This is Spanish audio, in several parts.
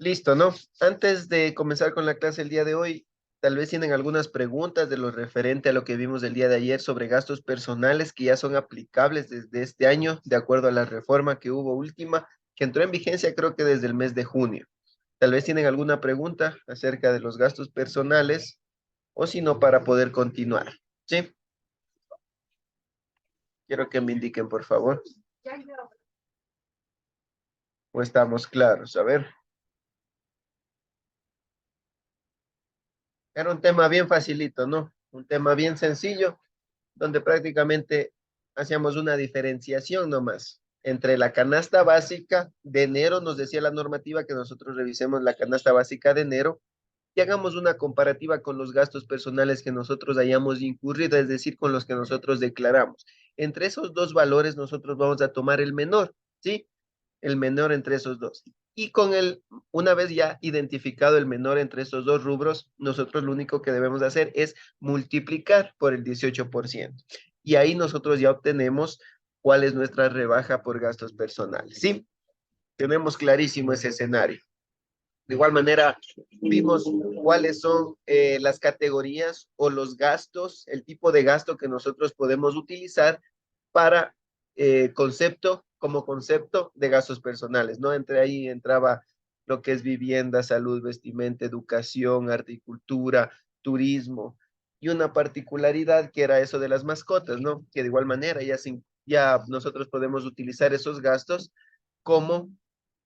Listo, ¿no? Antes de comenzar con la clase el día de hoy, tal vez tienen algunas preguntas de lo referente a lo que vimos el día de ayer sobre gastos personales que ya son aplicables desde este año, de acuerdo a la reforma que hubo última, que entró en vigencia creo que desde el mes de junio. Tal vez tienen alguna pregunta acerca de los gastos personales o si no, para poder continuar. ¿Sí? Quiero que me indiquen, por favor. ¿O estamos claros? A ver. Era un tema bien facilito, ¿no? Un tema bien sencillo, donde prácticamente hacíamos una diferenciación nomás entre la canasta básica de enero, nos decía la normativa que nosotros revisemos la canasta básica de enero y hagamos una comparativa con los gastos personales que nosotros hayamos incurrido, es decir, con los que nosotros declaramos. Entre esos dos valores nosotros vamos a tomar el menor, ¿sí? El menor entre esos dos. Y una vez ya identificado el menor entre estos dos rubros, nosotros lo único que debemos hacer es multiplicar por el 18%. Y ahí nosotros ya obtenemos cuál es nuestra rebaja por gastos personales. ¿Sí? Tenemos clarísimo ese escenario. De igual manera, vimos cuáles son las categorías o los gastos, el tipo de gasto que nosotros podemos utilizar para como concepto de gastos personales, ¿no? Entre ahí entraba lo que es vivienda, salud, vestimenta, educación, horticultura, turismo, y una particularidad que era eso de las mascotas, ¿no? Que de igual manera ya nosotros podemos utilizar esos gastos como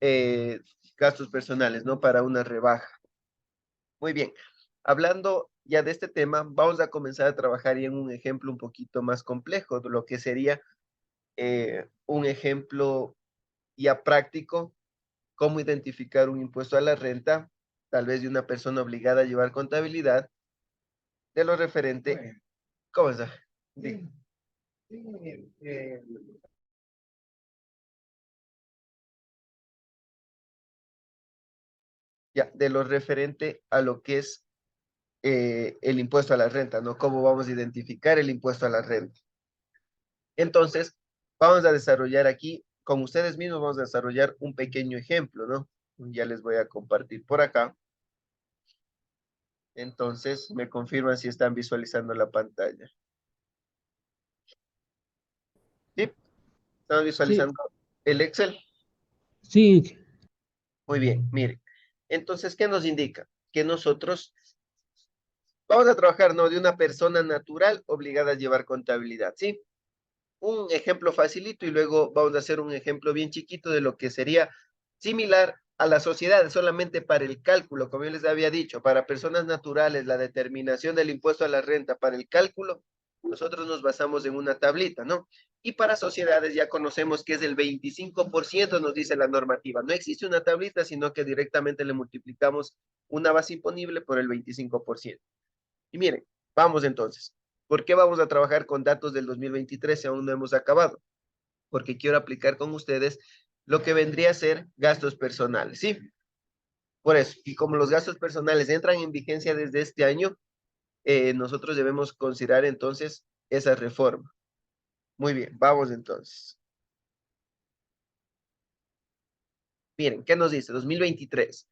eh, gastos personales, ¿no? Para una rebaja. Muy bien. Hablando ya de este tema, vamos a comenzar a trabajar ya en un ejemplo un poquito más complejo, de lo que sería un ejemplo ya práctico, cómo identificar un impuesto a la renta, tal vez de una persona obligada a llevar contabilidad, de lo referente, ¿cómo está? Sí, ya, de lo referente a lo que es el impuesto a la renta, ¿no? ¿Cómo vamos a identificar el impuesto a la renta? Entonces, vamos a desarrollar aquí, con ustedes mismos, vamos a desarrollar un pequeño ejemplo, ¿no? Ya les voy a compartir por acá. Entonces, me confirman si están visualizando la pantalla. ¿Sí? ¿Están Sí, visualizando el Excel? sí, Muy bien, mire. Entonces, ¿qué nos indica? Que nosotros vamos a trabajar, ¿no? De una persona natural obligada a llevar contabilidad, ¿sí? Un ejemplo facilito y luego vamos a hacer un ejemplo bien chiquito de lo que sería similar a la sociedad, solamente para el cálculo, como yo les había dicho, para personas naturales, la determinación del impuesto a la renta para el cálculo, nosotros nos basamos en una tablita, ¿no? Y para sociedades ya conocemos que es el 25%, nos dice la normativa. No existe una tablita, sino que directamente le multiplicamos una base imponible por el 25%. Y miren, vamos entonces. ¿Por qué vamos a trabajar con datos del 2023 si aún no hemos acabado? Porque quiero aplicar con ustedes lo que vendría a ser gastos personales, ¿sí? Por eso, y como los gastos personales entran en vigencia desde este año, nosotros debemos considerar entonces esa reforma. Muy bien, vamos entonces. Miren, ¿qué nos dice? 2023.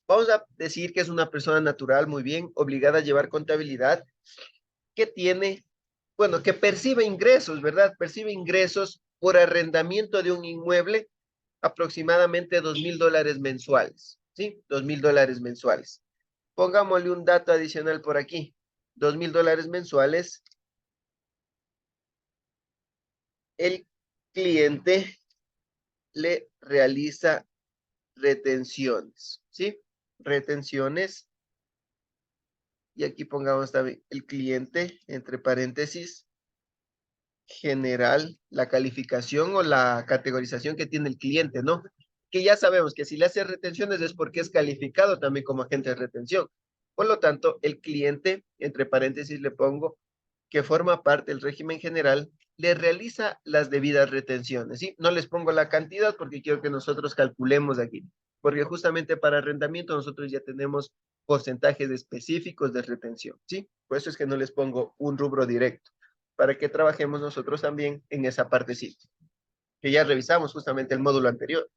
Vamos a decir que es una persona natural, muy bien, obligada a llevar contabilidad, que tiene, bueno, que percibe ingresos, ¿verdad? Percibe ingresos por arrendamiento de un inmueble, aproximadamente $2,000 mensuales, ¿sí? $2,000 mensuales. Pongámosle un dato adicional por aquí. $2,000 mensuales. El cliente le realiza retenciones, ¿sí? Retenciones. Y aquí pongamos también el cliente, entre paréntesis, general, la calificación o la categorización que tiene el cliente, ¿no? Que ya sabemos que si le hace retenciones es porque es calificado también como agente de retención. Por lo tanto, el cliente, entre paréntesis le pongo, que forma parte del régimen general, le realiza las debidas retenciones, ¿sí? No les pongo la cantidad porque quiero que nosotros calculemos aquí, porque justamente para arrendamiento nosotros ya tenemos porcentajes específicos de retención, ¿sí? Por eso es que no les pongo un rubro directo, para que trabajemos nosotros también en esa partecita, que ya revisamos justamente el módulo anterior.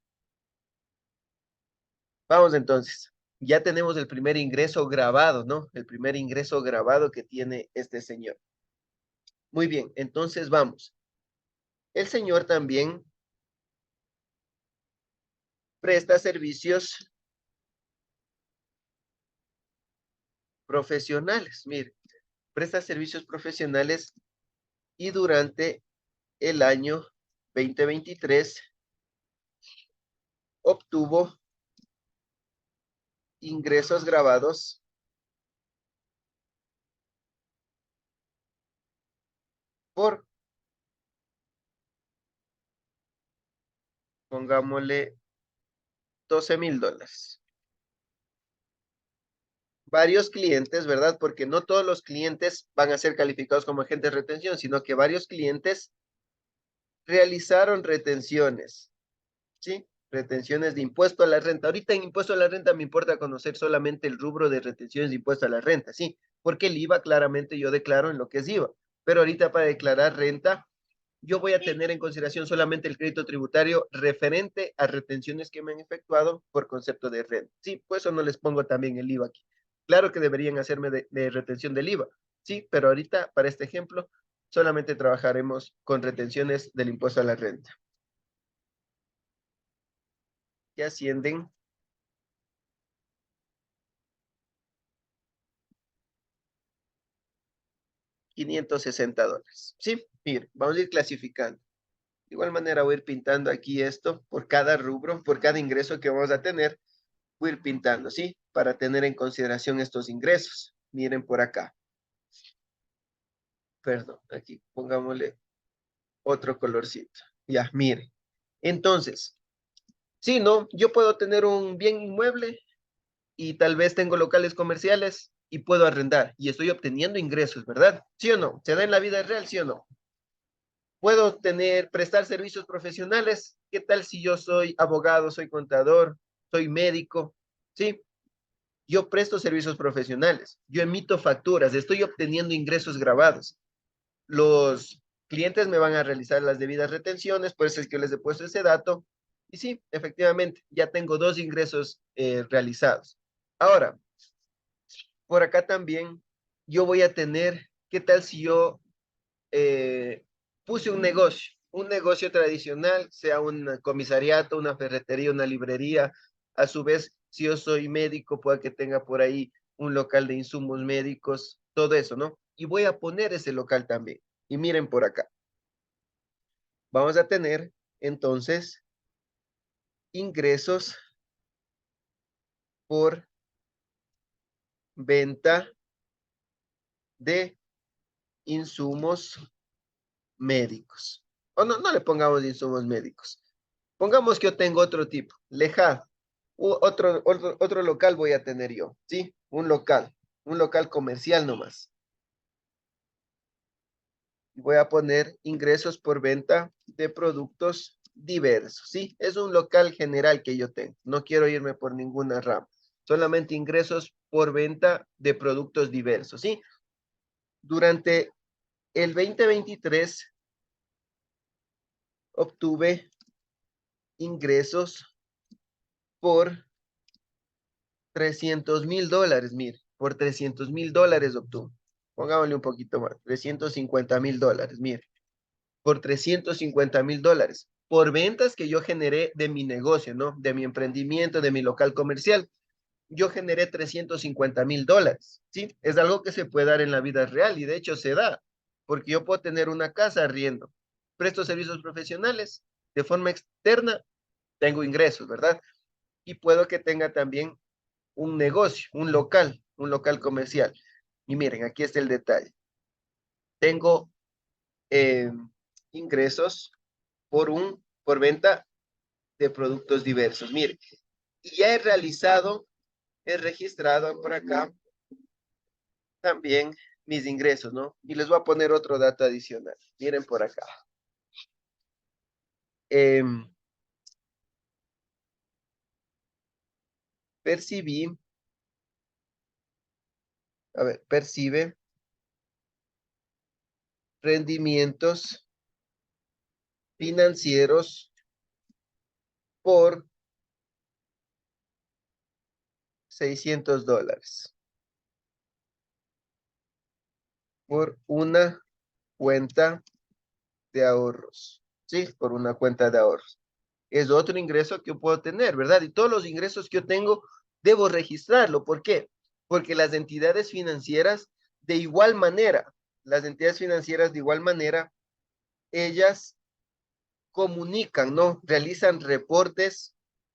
Vamos entonces. Ya tenemos el primer ingreso grabado, ¿no? El primer ingreso grabado que tiene este señor. Muy bien, entonces vamos. El señor también presta servicios profesionales. Mire, presta servicios profesionales y durante el año 2023 obtuvo ingresos grabados por, pongámosle, $12,000. Varios clientes, ¿verdad? Porque no todos los clientes van a ser calificados como agentes de retención, sino que varios clientes realizaron retenciones, ¿sí? Retenciones de impuesto a la renta. Ahorita en impuesto a la renta me importa conocer solamente el rubro de retenciones de impuesto a la renta, ¿sí? Porque el IVA claramente yo declaro en lo que es IVA. Pero ahorita para declarar renta, yo voy a tener en consideración solamente el crédito tributario referente a retenciones que me han efectuado por concepto de renta. Sí, pues eso no les pongo también el IVA aquí. Claro que deberían hacerme de retención del IVA, sí, pero ahorita para este ejemplo solamente trabajaremos con retenciones del impuesto a la renta, que ascienden $560. Sí, mire, vamos a ir clasificando. De igual manera voy a ir pintando aquí esto por cada rubro, por cada ingreso que vamos a tener, voy a ir pintando, ¿sí? Para tener en consideración estos ingresos. Miren por acá. Perdón, aquí pongámosle otro colorcito. Ya, miren. Entonces, sí, ¿no? Yo puedo tener un bien inmueble y tal vez tengo locales comerciales y puedo arrendar y estoy obteniendo ingresos, ¿verdad? ¿Sí o no? ¿Se da en la vida real, sí o no? Puedo prestar servicios profesionales. ¿Qué tal si yo soy abogado, soy contador, soy médico? ¿Sí? Yo presto servicios profesionales, yo emito facturas, estoy obteniendo ingresos grabados. Los clientes me van a realizar las debidas retenciones, por eso es que les he puesto ese dato. Y sí, efectivamente, ya tengo dos ingresos realizados. Ahora, por acá también yo voy a tener, ¿qué tal si yo puse un negocio tradicional, sea un comisariato, una ferretería, una librería? A su vez, si yo soy médico, pueda que tenga por ahí un local de insumos médicos, todo eso, ¿no? Y voy a poner ese local también. Y miren por acá, vamos a tener entonces ingresos por venta de insumos médicos. O no, no le pongamos insumos médicos. Pongamos que yo tengo otro tipo, leja, otro local voy a tener yo, ¿sí? Un local comercial nomás. Voy a poner ingresos por venta de productos diversos, ¿sí? Es un local general que yo tengo, no quiero irme por ninguna rama, solamente ingresos por venta de productos diversos, ¿sí? Durante el 2023 obtuve ingresos por $300,000, mire, por $300,000 obtuvo. Pongámosle un poquito más, $350,000, mire, por $350,000, por ventas que yo generé de mi negocio, ¿no? De mi emprendimiento, de mi local comercial. Yo generé $350,000, ¿sí? Es algo que se puede dar en la vida real y de hecho se da, porque yo puedo tener una casa arriendo, presto servicios profesionales, de forma externa tengo ingresos, ¿verdad? Y puedo que tenga también un negocio, un local comercial. Y miren, aquí está el detalle. Tengo eh, ingresos por venta de productos diversos. Miren, y ya he registrado por acá también mis ingresos, ¿no? Y les voy a poner otro dato adicional. Miren por acá. Eh, percibí, a ver, percibe rendimientos financieros por $600 por una cuenta de ahorros, ¿sí? Por una cuenta de ahorros. Es otro ingreso que yo puedo tener, ¿verdad? Y todos los ingresos que yo tengo, debo registrarlo. ¿Por qué? Porque las entidades financieras, de igual manera, las entidades financieras de igual manera, ellas comunican, ¿no? Realizan reportes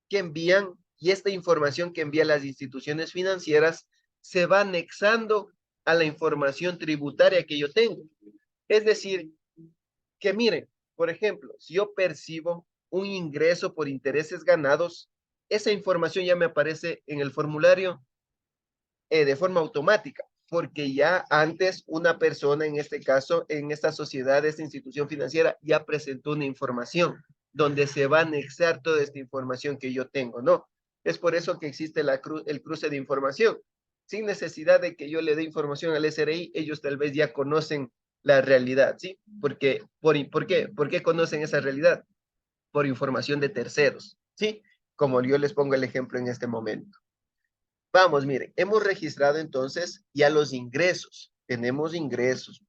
que envían y esta información que envían las instituciones financieras se va anexando a la información tributaria que yo tengo. Es decir, que miren, por ejemplo, si yo percibo un ingreso por intereses ganados, esa información ya me aparece en el formulario de forma automática, porque ya antes una persona, en este caso, en esta sociedad, esta institución financiera, ya presentó una información donde se va a anexar toda esta información que yo tengo, ¿no? Es por eso que existe el cruce de información. Sin necesidad de que yo le dé información al SRI, ellos tal vez ya conocen la realidad, ¿sí? Porque, ¿por qué? ¿Por qué conocen esa realidad? Por información de terceros, ¿sí? Como yo les pongo el ejemplo en este momento. Vamos, miren, hemos registrado entonces ya los ingresos. Tenemos ingresos,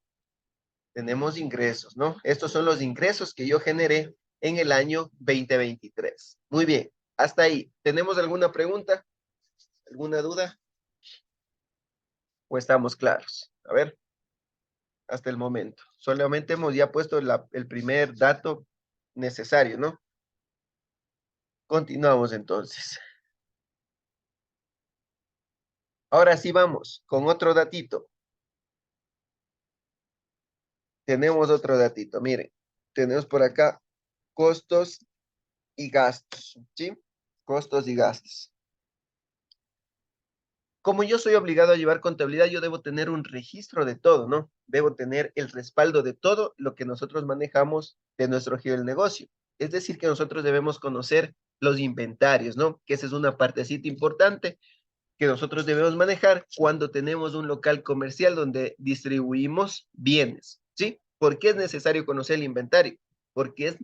¿no? Estos son los ingresos que yo generé en el año 2023. Muy bien, hasta ahí. ¿Tenemos alguna pregunta? ¿Alguna duda? ¿O estamos claros? A ver, hasta el momento. Solamente hemos ya puesto el primer dato necesario, ¿no? Continuamos entonces. Ahora sí vamos con otro datito. Tenemos otro datito, miren. Tenemos por acá costos y gastos, ¿sí? Costos y gastos. Como yo soy obligado a llevar contabilidad, yo debo tener un registro de todo, ¿no? Debo tener el respaldo de todo lo que nosotros manejamos de nuestro giro del negocio. Es decir, que nosotros debemos conocer los inventarios, ¿no? Que esa es una partecita importante que nosotros debemos manejar cuando tenemos un local comercial donde distribuimos bienes, ¿sí? ¿Por qué es necesario conocer el inventario? Porque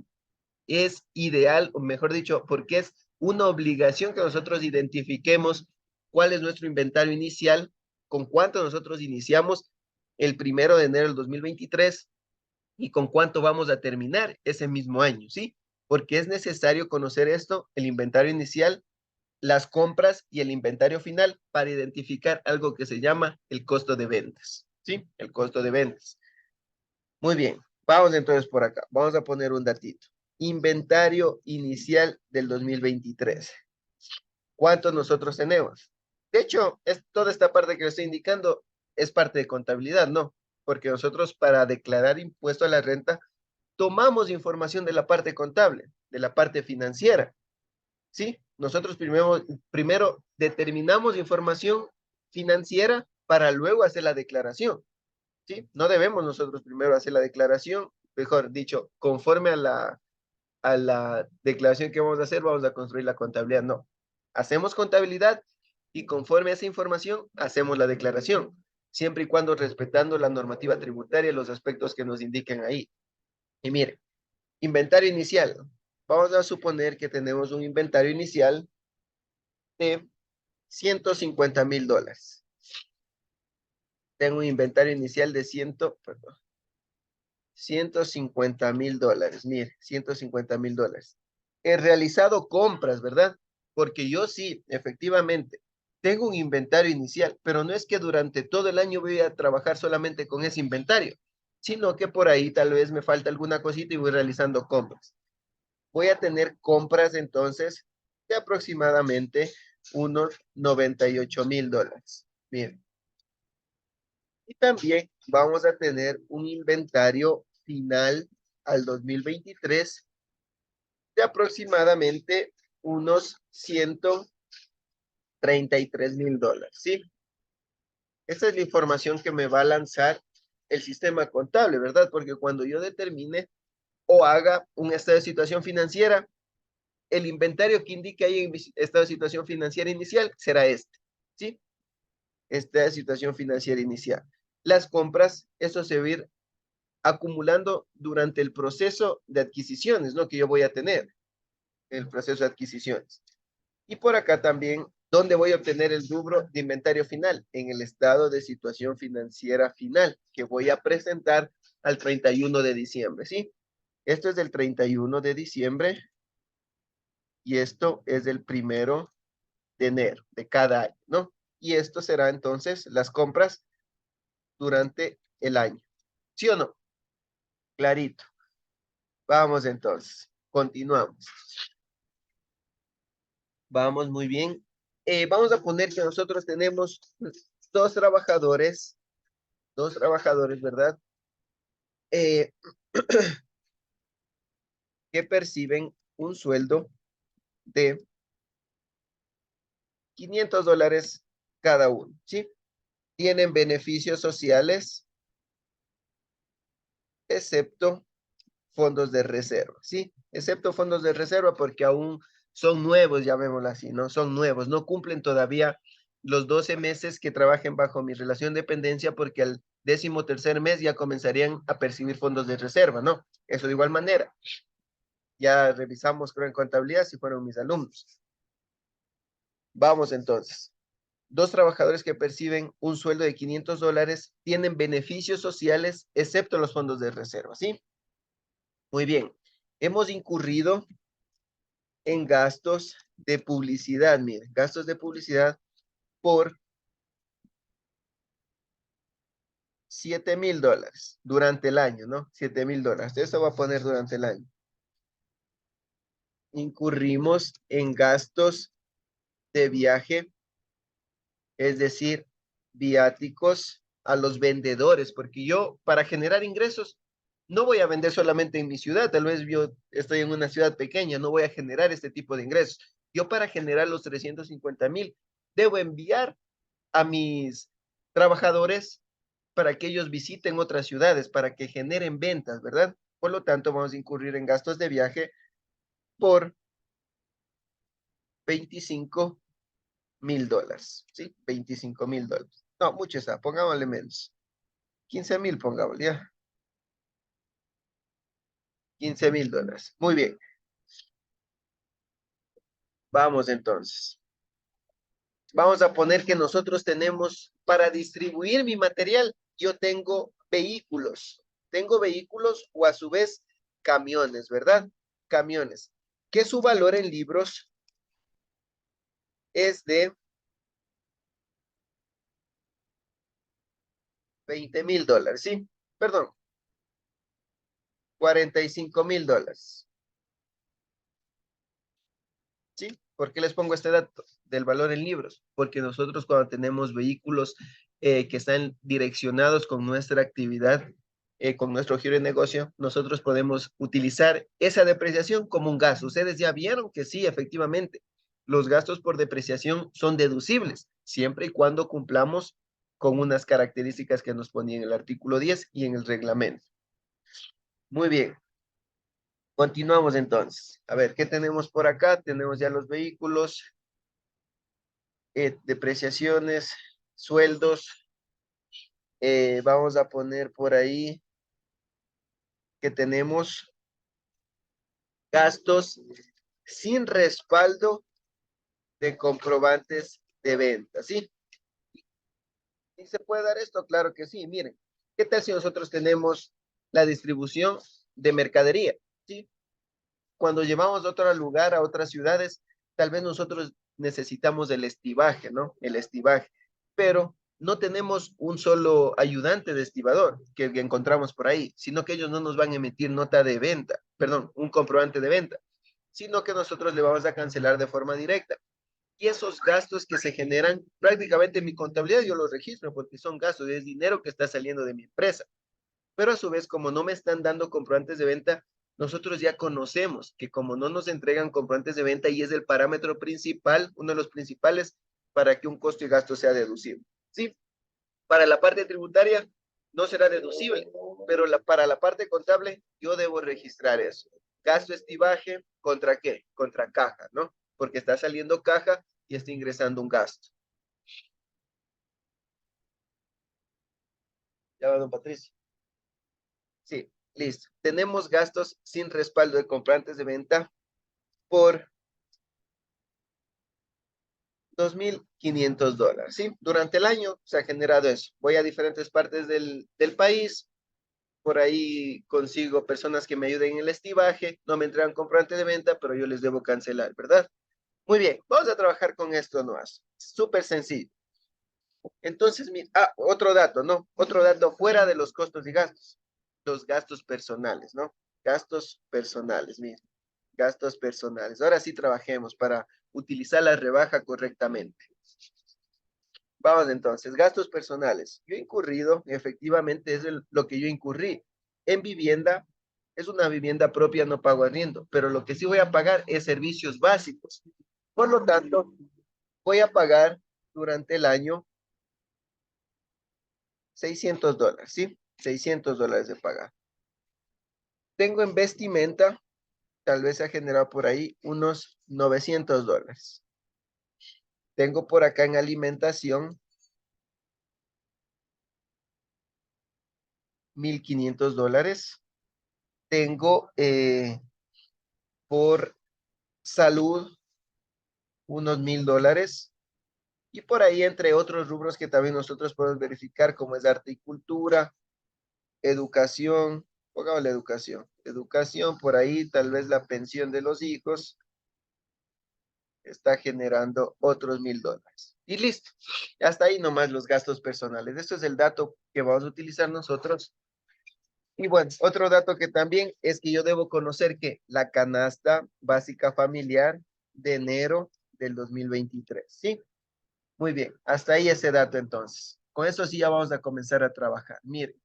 es ideal, o mejor dicho, porque es una obligación que nosotros identifiquemos cuál es nuestro inventario inicial, con cuánto nosotros iniciamos el 1 de enero del 2023 y con cuánto vamos a terminar ese mismo año, ¿sí? Porque es necesario conocer esto, el inventario inicial, las compras y el inventario final para identificar algo que se llama el costo de ventas, ¿sí? El costo de ventas. Muy bien, vamos entonces por acá. Vamos a poner un datito. Inventario inicial del 2023. ¿Cuántos nosotros tenemos? De hecho, toda esta parte que le estoy indicando es parte de contabilidad, ¿no? Porque nosotros para declarar impuesto a la renta tomamos información de la parte contable, de la parte financiera, ¿sí? Nosotros primero determinamos información financiera para luego hacer la declaración. ¿Sí? No debemos nosotros primero hacer la declaración, mejor dicho, conforme a la declaración que vamos a hacer, vamos a construir la contabilidad. No, hacemos contabilidad y conforme a esa información, hacemos la declaración, siempre y cuando respetando la normativa tributaria y los aspectos que nos indiquen ahí. Y mire, inventario inicial. Vamos a suponer que tenemos un inventario inicial de $150,000. Tengo un inventario inicial de perdón, $150,000. Mire, $150,000. He realizado compras, ¿verdad? Porque yo sí, efectivamente, tengo un inventario inicial, pero no es que durante todo el año voy a trabajar solamente con ese inventario, sino que por ahí tal vez me falta alguna cosita y voy realizando compras. Voy a tener compras entonces de aproximadamente unos $98,000. Bien. Y también vamos a tener un inventario final al 2023 de aproximadamente unos $133,000, ¿sí? Esa es la información que me va a lanzar el sistema contable, ¿verdad? Porque cuando yo determine o haga un estado de situación financiera, el inventario que indique ahí en mi estado de situación financiera inicial será este, ¿sí? Esta situación financiera inicial. Las compras, eso se va a ir acumulando durante el proceso de adquisiciones, ¿no? Que yo voy a tener, el proceso de adquisiciones. Y por acá también ¿Dónde voy a obtener el rubro de inventario final? En el estado de situación financiera final que voy a presentar al 31 de diciembre, ¿sí? Esto es del 31 de diciembre y esto es del 1 de enero de cada año, ¿no? Y esto será entonces las compras durante el año. ¿Sí o no? Clarito. Vamos entonces. Continuamos. Vamos muy bien. Vamos a poner que nosotros tenemos dos trabajadores, ¿verdad? Eh, que perciben un sueldo de $500 cada uno, ¿sí? Tienen beneficios sociales, excepto fondos de reserva, ¿sí? Excepto fondos de reserva porque aún son nuevos, llamémoslo así, ¿no? Son nuevos, no cumplen todavía los 12 meses que trabajen bajo mi relación de dependencia porque al 13º mes ya comenzarían a percibir fondos de reserva, ¿no? Eso de igual manera. Ya revisamos, creo, en contabilidad si fueron mis alumnos. Vamos entonces. Dos trabajadores que perciben un sueldo de $500 tienen beneficios sociales, excepto los fondos de reserva, ¿sí? Muy bien. Hemos incurrido en gastos de publicidad, miren, gastos de publicidad por $7,000 durante el año, ¿no? $7,000. Eso va a poner durante el año. Incurrimos en gastos de viaje, es decir, viáticos a los vendedores, porque yo para generar ingresos no voy a vender solamente en mi ciudad, tal vez yo estoy en una ciudad pequeña, no voy a generar este tipo de ingresos. Yo para generar los 350,000 debo enviar a mis trabajadores para que ellos visiten otras ciudades, para que generen ventas, ¿verdad? Por lo tanto, vamos a incurrir en gastos de viaje por $25,000, ¿sí? $25,000. No, mucho está, pongámosle menos. 15,000, pongámosle, ya. $15,000. Muy bien, vamos entonces. Vamos a poner que nosotros tenemos para distribuir mi material, yo tengo vehículos o a su vez camiones, ¿verdad? Camiones, que su valor en libros es de $20,000, ¿sí? Perdón, $45,000. ¿Sí? ¿Por qué les pongo este dato del valor en libros? Porque nosotros cuando tenemos vehículos que están direccionados con nuestra actividad, con nuestro giro de negocio, nosotros podemos utilizar esa depreciación como un gasto. Ustedes ya vieron que sí, efectivamente, los gastos por depreciación son deducibles, siempre y cuando cumplamos con unas características que nos ponía en el artículo 10 y en el reglamento. Muy bien. Continuamos entonces. A ver, ¿qué tenemos por acá? Tenemos ya los vehículos, depreciaciones, sueldos. Vamos a poner por ahí que tenemos gastos sin respaldo de comprobantes de venta, ¿sí? ¿Y se puede dar esto? Claro que sí. Miren, ¿qué tal si nosotros tenemos la distribución de mercadería? ¿Sí? Cuando llevamos de otro lugar a otras ciudades, tal vez nosotros necesitamos el estibaje, ¿no? El estibaje, pero no tenemos un solo ayudante de estibador que encontramos por ahí, sino que ellos no nos van a emitir nota de venta, perdón, un comprobante de venta, sino que nosotros le vamos a cancelar de forma directa. Y esos gastos que se generan, prácticamente en mi contabilidad yo los registro porque son gastos, es dinero que está saliendo de mi empresa. Pero a su vez, como no me están dando comprobantes de venta, nosotros ya conocemos que como no nos entregan comprobantes de venta y es el parámetro principal, uno de los principales para que un costo y gasto sea deducible. ¿Sí? Para la parte tributaria no será deducible, pero para la parte contable yo debo registrar eso. Gasto estibaje, ¿contra qué? Contra caja, ¿no? Porque está saliendo caja y está ingresando un gasto. ¿Ya va, don Patricio? Sí, listo. Tenemos gastos sin respaldo de comprantes de venta por $2,500, ¿sí? Durante el año se ha generado eso. Voy a diferentes partes del país, por ahí consigo personas que me ayuden en el estibaje, no me entregan comprante de venta, pero yo les debo cancelar, ¿verdad? Muy bien, vamos a trabajar con esto, Noas. Súper sencillo. Entonces, otro dato, ¿no? Otro dato fuera de los costos y gastos. Los gastos personales, ¿no? Gastos personales, mira. Gastos personales. Ahora sí trabajemos para utilizar la rebaja correctamente. Vamos entonces, gastos personales. Yo he incurrido, efectivamente es lo que yo incurrí. En vivienda, es una vivienda propia, no pago arriendo, pero lo que sí voy a pagar es servicios básicos. Por lo tanto, voy a pagar durante el año $600, ¿sí? $600 de pagar. Tengo en vestimenta, tal vez se ha generado por ahí unos $900. Tengo por acá en alimentación $1,500. Tengo por salud unos $1,000. Y por ahí, entre otros rubros que también nosotros podemos verificar, como es arte y cultura, educación, pongamos la educación. Educación, por ahí tal vez la pensión de los hijos está generando otros $1,000. Y listo. Hasta ahí nomás los gastos personales. Esto es el dato que vamos a utilizar nosotros. Y bueno, otro dato que también es que yo debo conocer que la canasta básica familiar de enero del 2023, ¿sí? Muy bien, hasta ahí ese dato entonces. Con eso sí ya vamos a comenzar a trabajar. Miren,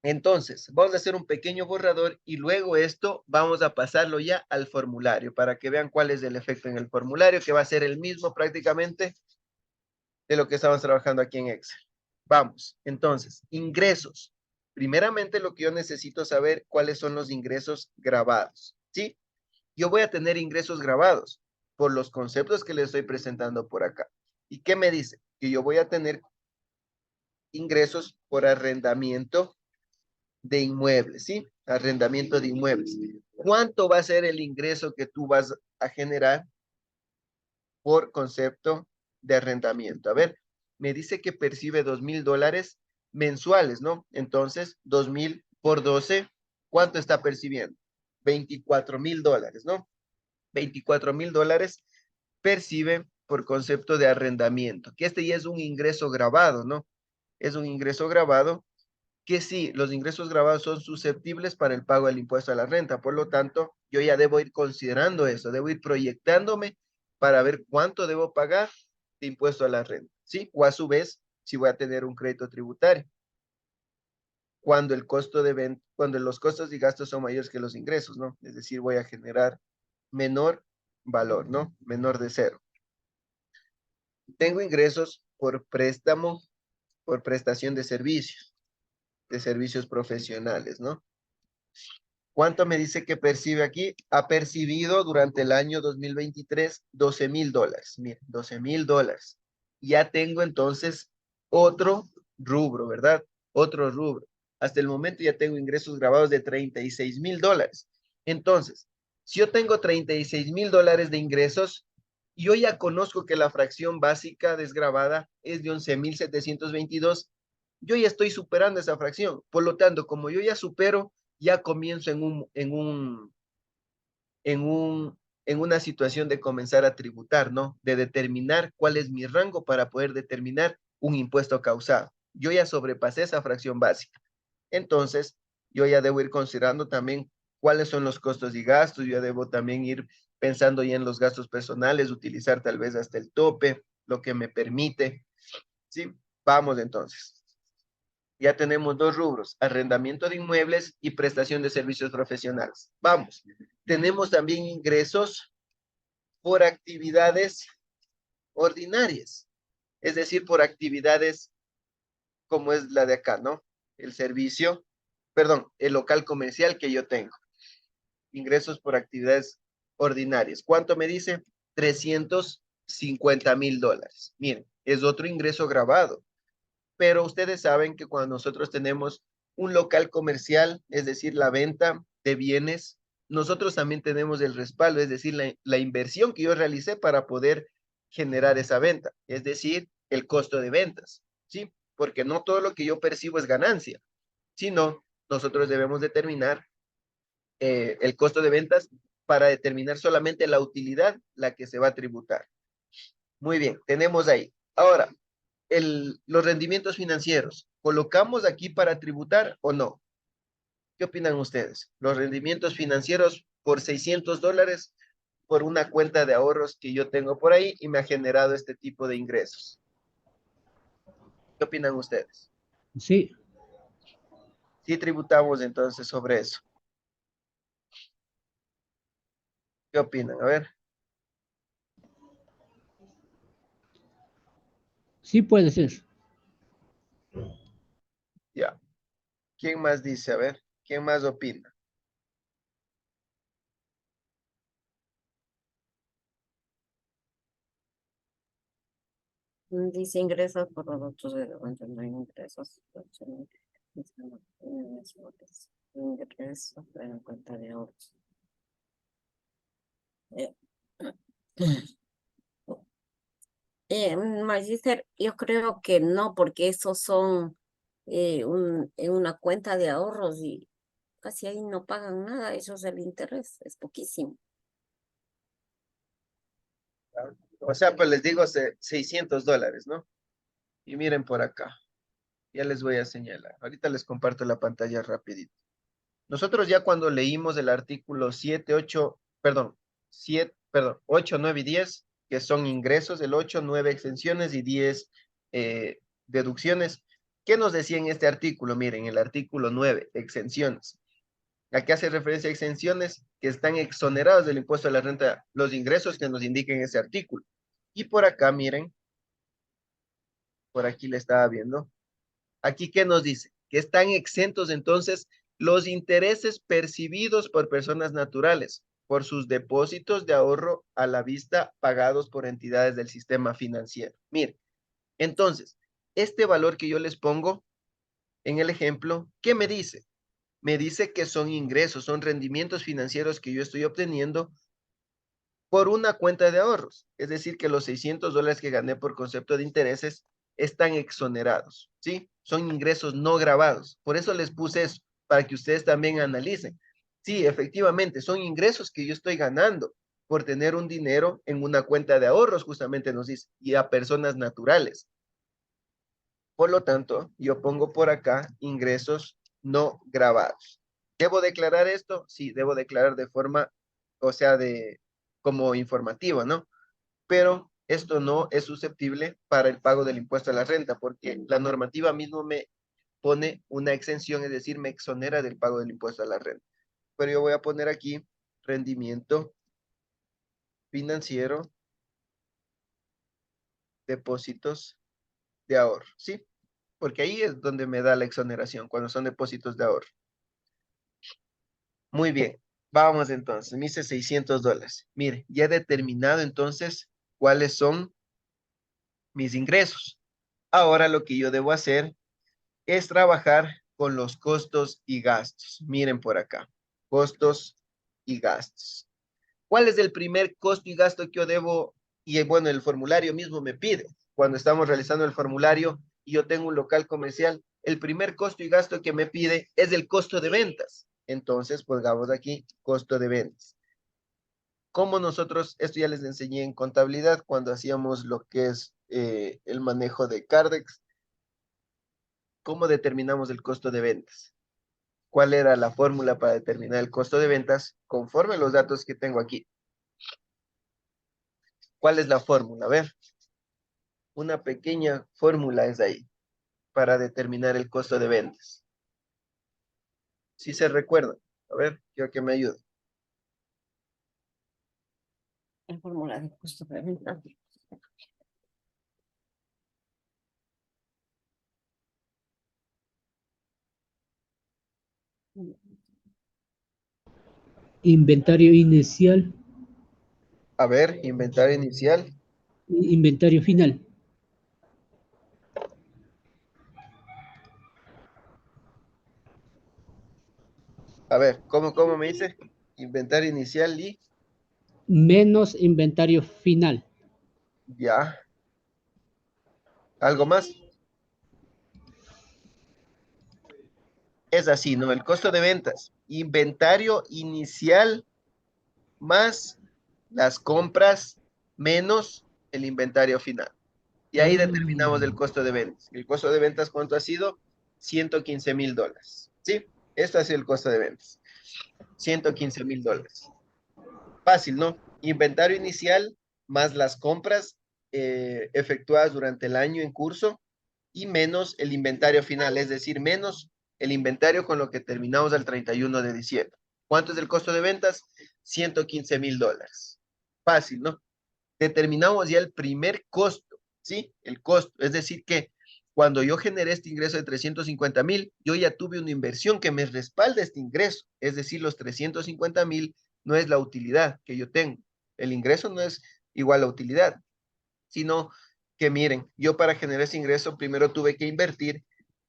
entonces vamos a hacer un pequeño borrador y luego esto vamos a pasarlo ya al formulario para que vean cuál es el efecto en el formulario, que va a ser el mismo prácticamente de lo que estamos trabajando aquí en Excel. Vamos, entonces, ingresos. Primeramente lo que yo necesito saber cuáles son los ingresos grabados, ¿sí? Yo voy a tener ingresos grabados por los conceptos que les estoy presentando por acá. ¿Y qué me dice? Que yo voy a tener ingresos por arrendamiento de inmuebles, ¿sí? Arrendamiento de inmuebles. ¿Cuánto va a ser el ingreso que tú vas a generar por concepto de arrendamiento? A ver, me dice que percibe $2,000 mensuales, ¿no? Entonces, 2,000 por 12, ¿cuánto está percibiendo? $24,000, ¿no? $24,000 percibe por concepto de arrendamiento, que este ya es un ingreso grabado, ¿no? Es un ingreso grabado que sí, los ingresos grabados son susceptibles para el pago del impuesto a la renta. Por lo tanto, yo ya debo ir considerando eso, debo ir proyectándome para ver cuánto debo pagar de impuesto a la renta, ¿sí? O a su vez, si voy a tener un crédito tributario, cuando el costo de venta, cuando los costos y gastos son mayores que los ingresos, ¿no? Es decir, voy a generar menor valor, ¿no? Menor de cero. Tengo ingresos por préstamo, por prestación de servicios profesionales, ¿no? ¿Cuánto me dice que percibe aquí? Ha percibido durante el año 2023 $12,000. Mire, $12,000. Ya tengo entonces otro rubro, ¿verdad? Otro rubro. Hasta el momento ya tengo ingresos grabados de $36,000. Entonces, si yo tengo $36,000 de ingresos, yo ya conozco que la fracción básica desgravada es de 11,722. Yo ya estoy superando esa fracción. Por lo tanto, como yo ya supero, ya comienzo en un, en una situación de comenzar a tributar, ¿no? De determinar cuál es mi rango para poder determinar un impuesto causado. Yo ya sobrepasé esa fracción básica. Entonces, yo ya debo ir considerando también cuáles son los costos y gastos. Yo ya debo también ir pensando ya en los gastos personales, utilizar tal vez hasta el tope, lo que me permite. ¿Sí? Vamos entonces. Ya tenemos dos rubros, arrendamiento de inmuebles y prestación de servicios profesionales. Vamos, tenemos también ingresos por actividades ordinarias, es decir, por actividades como es la de acá, ¿no? El servicio, perdón, el local comercial que yo tengo. Ingresos por actividades ordinarias. ¿Cuánto me dice? $350,000. Miren, es otro ingreso grabado. Pero ustedes saben que cuando nosotros tenemos un local comercial, es decir, la venta de bienes, nosotros también tenemos el respaldo, es decir, la inversión que yo realicé para poder generar esa venta, es decir, el costo de ventas, ¿sí? Porque no todo lo que yo percibo es ganancia, sino nosotros debemos determinar el costo de ventas para determinar solamente la utilidad, la que se va a tributar. Muy bien, tenemos ahí. Ahora, los rendimientos financieros, ¿colocamos aquí para tributar o no? ¿Qué opinan ustedes? Los rendimientos financieros por $600 por una cuenta de ahorros que yo tengo por ahí y me ha generado este tipo de ingresos. ¿Qué opinan ustedes? Sí, Sí tributamos entonces sobre eso. ¿Qué opinan? A ver, sí puede ser. ya. ¿Quién más dice? A ver, ¿quién más opina? Dice ingresos por productos de no ingresos. Ingresos en cuenta de ahorros. Eh, Magister, yo creo que no, porque esos son en una cuenta de ahorros y casi ahí no pagan nada, eso es el interés, es poquísimo. O sea, pues les digo $600, ¿no? Y miren por acá. Ya les voy a señalar. Ahorita les comparto la pantalla rapidito. Nosotros ya cuando leímos el artículo 7, 8, perdón, 7, perdón, 8, 9 y 10, que son ingresos, el 8, 9 exenciones y 10 deducciones. ¿Qué nos decía en este artículo? Miren, el artículo 9, exenciones. ¿A qué hace referencia a exenciones? Que están exonerados del impuesto a la renta los ingresos que nos indiquen ese artículo. Y por acá, miren, por aquí le estaba viendo. Aquí, ¿qué nos dice? Que están exentos entonces los intereses percibidos por personas naturales por sus depósitos de ahorro a la vista pagados por entidades del sistema financiero. Mire, entonces, este valor que yo les pongo en el ejemplo, ¿qué me dice? Me dice que son ingresos, son rendimientos financieros que yo estoy obteniendo por una cuenta de ahorros. Es decir, que los $600 que gané por concepto de intereses están exonerados, ¿sí? Son ingresos no grabados. Por eso les puse eso, para que ustedes también analicen. Sí, efectivamente, son ingresos que yo estoy ganando por tener un dinero en una cuenta de ahorros, justamente nos dice, y a personas naturales. Por lo tanto, yo pongo por acá ingresos no grabados. ¿Debo declarar esto? Sí, debo declarar de forma, o sea, como informativo, ¿no? Pero esto no es susceptible para el pago del impuesto a la renta, porque la normativa mismo me pone una exención, es decir, me exonera del pago del impuesto a la renta. Pero yo voy a poner aquí rendimiento financiero, depósitos de ahorro, ¿sí? Porque ahí es donde me da la exoneración, cuando son depósitos de ahorro. Muy bien, vamos entonces, me hice $600. Mire, ya he determinado entonces cuáles son mis ingresos. Ahora lo que yo debo hacer es trabajar con los costos y gastos. Miren por acá, costos y gastos. ¿Cuál es el primer costo y gasto que yo debo? Y bueno, el formulario mismo me pide, cuando estamos realizando el formulario y yo tengo un local comercial, el primer costo y gasto que me pide es el costo de ventas. Entonces, pongamos aquí costo de ventas. Como nosotros, esto ya les enseñé en contabilidad cuando hacíamos lo que es el manejo de Cardex, ¿cómo determinamos el costo de ventas? ¿Cuál era la fórmula para determinar el costo de ventas conforme a los datos que tengo aquí? ¿Cuál es la fórmula? A ver, una pequeña fórmula es ahí para determinar el costo de ventas. Si se recuerda, a ver, quiero que me ayude. La fórmula de costo de venta. Inventario inicial, A ver, inventario inicial. inventario final. A ver, ¿cómo me dice? Inventario inicial y Menos inventario final. Ya. ¿Algo más? Es así, ¿no? El costo de ventas. Inventario inicial más las compras menos el inventario final. Y ahí determinamos el costo de ventas. El costo de ventas, ¿cuánto ha sido? $115,000. ¿Sí? Esto ha sido el costo de ventas. $115,000. Fácil, ¿no? Inventario inicial más las compras efectuadas durante el año en curso y menos el inventario final, es decir, menos el inventario con lo que terminamos el 31 de diciembre. ¿Cuánto es el costo de ventas? $115,000. Fácil, ¿no? Determinamos ya el primer costo, ¿sí? El costo, es decir, que cuando yo generé este ingreso de 350,000, yo ya tuve una inversión que me respalda este ingreso, es decir, los 350,000 no es la utilidad que yo tengo, el ingreso no es igual a utilidad, sino que miren, yo para generar ese ingreso primero tuve que invertir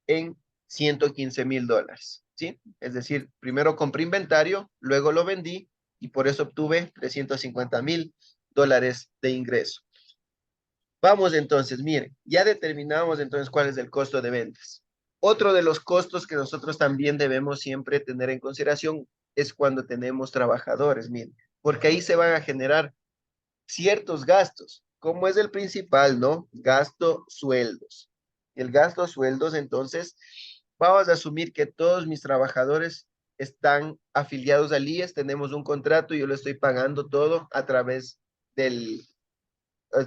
en $115,000, ¿sí? Es decir, primero compré inventario, luego lo vendí y por eso obtuve $350,000 de ingreso. Vamos entonces, miren, ya determinamos entonces cuál es el costo de ventas. Otro de los costos que nosotros también debemos siempre tener en consideración es cuando tenemos trabajadores, miren, porque ahí se van a generar ciertos gastos, como es el principal, ¿no? Gasto sueldos. El gasto sueldos, entonces, vamos a asumir que todos mis trabajadores están afiliados al IES, tenemos un contrato y yo le estoy pagando todo a través del,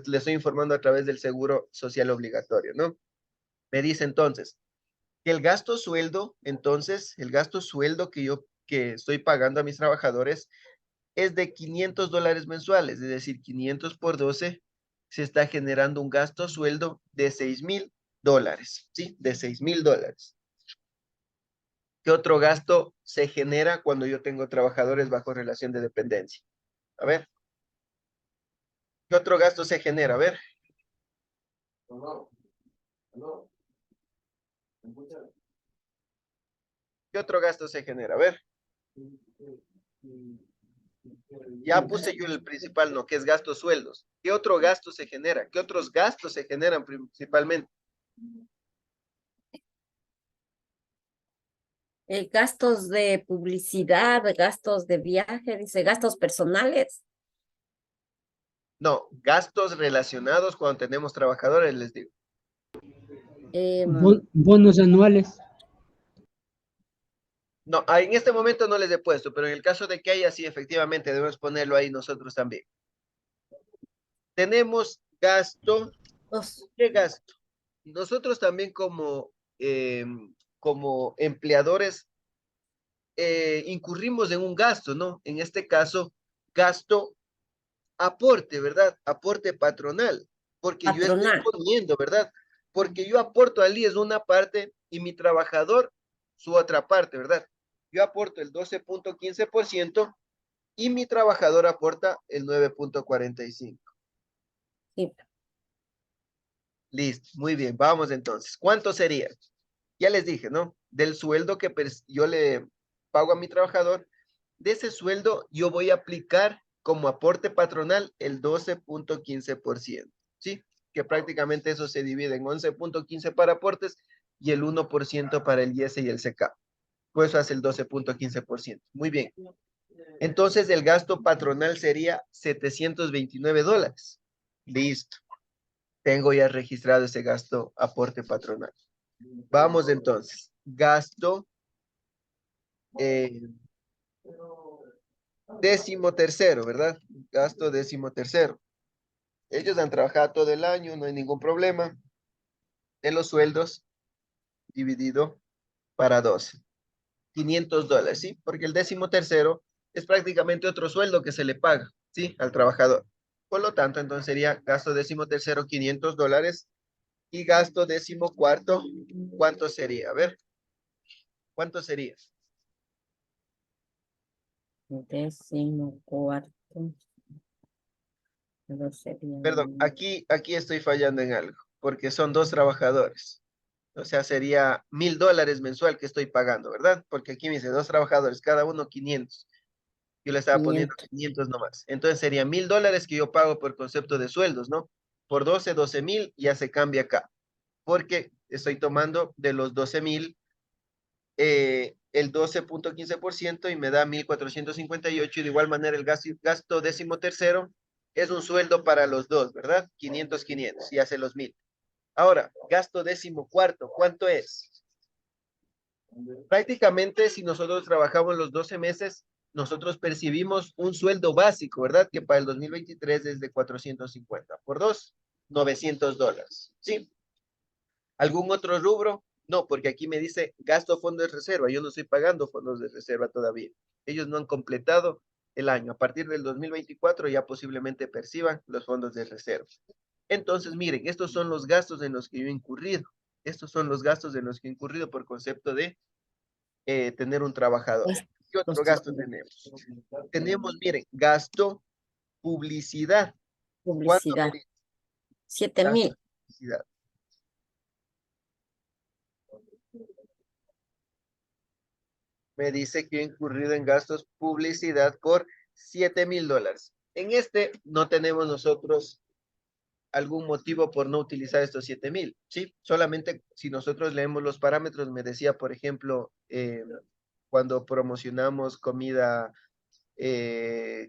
le estoy informando a través del seguro social obligatorio, ¿no? Me dice entonces que el gasto sueldo, entonces, el gasto sueldo que estoy pagando a mis trabajadores es de $500 mensuales, es decir, 500 por 12, se está generando un gasto sueldo de $6,000, ¿sí? De $6,000. ¿Qué otro gasto se genera cuando yo tengo trabajadores bajo relación de dependencia? A ver, ¿qué otro gasto se genera? A ver. ¿Qué otro gasto se genera? A ver. Ya puse yo el principal, ¿no? Que es gastos sueldos. ¿Qué otro gasto se genera? ¿Qué otros gastos se generan principalmente? Gastos de publicidad, gastos de viaje, dice, gastos personales. No, gastos relacionados cuando tenemos trabajadores, les digo. Bonos anuales. No, en este momento no les he puesto, pero en el caso de que haya, sí, efectivamente, debemos ponerlo ahí nosotros también. Tenemos gasto. Dos. ¿Qué gasto? Nosotros también como empleadores incurrimos en un gasto, ¿no? En este caso, gasto aporte, ¿verdad? Aporte patronal, porque yo estoy Patronal. poniendo, ¿verdad? Porque yo aporto al IES una parte y mi trabajador su otra parte, ¿verdad? Yo aporto el 12,15% y mi trabajador aporta el 9,45%. Sí. Listo, muy bien, vamos entonces. ¿Cuánto sería? Ya les dije, ¿no? Del sueldo que yo le pago a mi trabajador, de ese sueldo yo voy a aplicar como aporte patronal el 12,15%, ¿sí? Que prácticamente eso se divide en 11,15 para aportes y el 1% para el IS y el CK. Pues eso hace el 12,15%. Muy bien. Entonces el gasto patronal sería $729. Listo. Tengo ya registrado ese gasto aporte patronal. Vamos entonces. Gasto décimo tercero, ¿verdad? Gasto décimo tercero. Ellos han trabajado todo el año, no hay ningún problema. De los sueldos dividido para 12. $500, ¿sí? Porque el décimo tercero es prácticamente otro sueldo que se le paga, ¿sí? Al trabajador. Por lo tanto, entonces sería gasto décimo tercero $500 y gasto décimo cuarto, ¿cuánto sería? A ver, ¿cuánto sería? Décimo cuarto. Perdón, aquí estoy fallando en algo, porque son dos trabajadores. O sea, sería $1,000 mensual que estoy pagando, ¿verdad? Porque aquí me dice dos trabajadores, cada uno 500. Yo le estaba poniendo 500. 500 nomás. Entonces sería $1,000 que yo pago por concepto de sueldos, ¿no? por 12, 12,000, ya se cambia acá. Porque estoy tomando de los 12,000 el 12.15% y me da 1,458. Y de igual manera el gasto décimo tercero es un sueldo para los dos, ¿verdad? 500, 500 y hace los 1,000. Ahora, gasto décimo cuarto, ¿cuánto es? Prácticamente si nosotros trabajamos los 12 meses, nosotros percibimos un sueldo básico, ¿verdad? Que para el 2023 es de 450. Por dos, $900. ¿Sí? ¿Algún otro rubro? No, porque aquí me dice gasto fondos de reserva. Yo no estoy pagando fondos de reserva todavía. Ellos no han completado el año. A partir del 2024 ya posiblemente perciban los fondos de reserva. Entonces, miren, estos son los gastos en los que yo he incurrido. Estos son los gastos en los que he incurrido por concepto de tener un trabajador. ¿Qué otro gasto tenemos? Tenemos, miren, gasto publicidad. ¿Cuánto Publicidad. me dice? 7,000. Publicidad. Me dice que he incurrido en gastos publicidad por $7,000. En este no tenemos nosotros algún motivo por no utilizar estos 7,000, ¿sí? Solamente si nosotros leemos los parámetros, me decía, por ejemplo, cuando promocionamos comida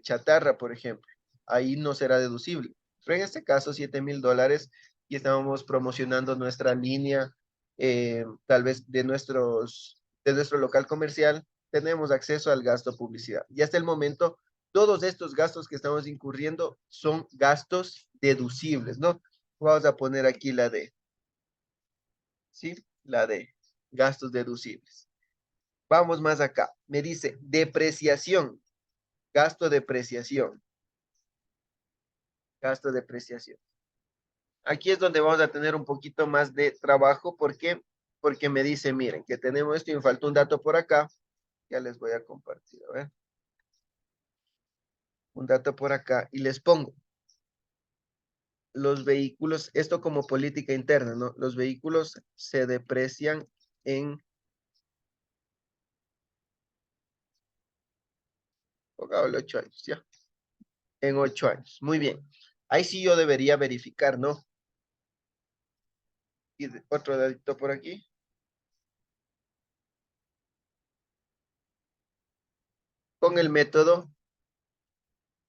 chatarra, por ejemplo, ahí no será deducible. Pero en este caso, $7,000 y estábamos promocionando nuestra línea, tal vez de nuestro local comercial, tenemos acceso al gasto publicidad. Y hasta el momento, todos estos gastos que estamos incurriendo son gastos deducibles, ¿no? Vamos a poner aquí la D, ¿sí? La D, gastos deducibles. Vamos más acá. Me dice depreciación. Gasto de depreciación. Gasto de depreciación. Aquí es donde vamos a tener un poquito más de trabajo. ¿Por qué? Porque me dice, miren, que tenemos esto y me falta un dato por acá. Ya les voy a compartir, a ver. Un dato por acá y les pongo. Los vehículos, esto como política interna, ¿no? Los vehículos se deprecian en... Pongamos 8 años, ¿ya? En 8 años. Muy bien. Ahí sí yo debería verificar, ¿no? Y otro datito por aquí. Con el método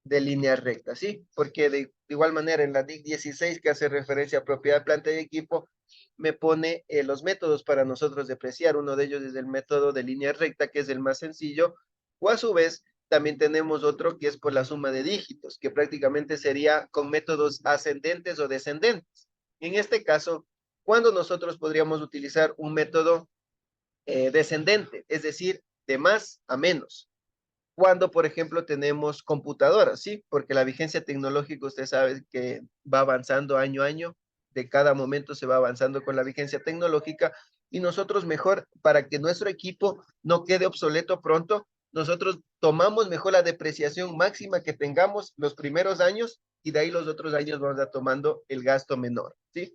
de línea recta, ¿sí? Porque de igual manera en la DIC 16 que hace referencia a propiedad, planta y equipo, me pone los métodos para nosotros depreciar. Uno de ellos es el método de línea recta, que es el más sencillo, o a su vez también tenemos otro que es por la suma de dígitos, que prácticamente sería con métodos ascendentes o descendentes. En este caso, ¿cuándo nosotros podríamos utilizar un método descendente? Es decir, de más a menos. Cuando, por ejemplo, tenemos computadoras, ¿sí? Porque la vigencia tecnológica, usted sabe que va avanzando año a año, de cada momento se va avanzando con la vigencia tecnológica y nosotros mejor, para que nuestro equipo no quede obsoleto pronto, nosotros tomamos mejor la depreciación máxima que tengamos los primeros años y de ahí los otros años vamos a tomando el gasto menor, ¿sí?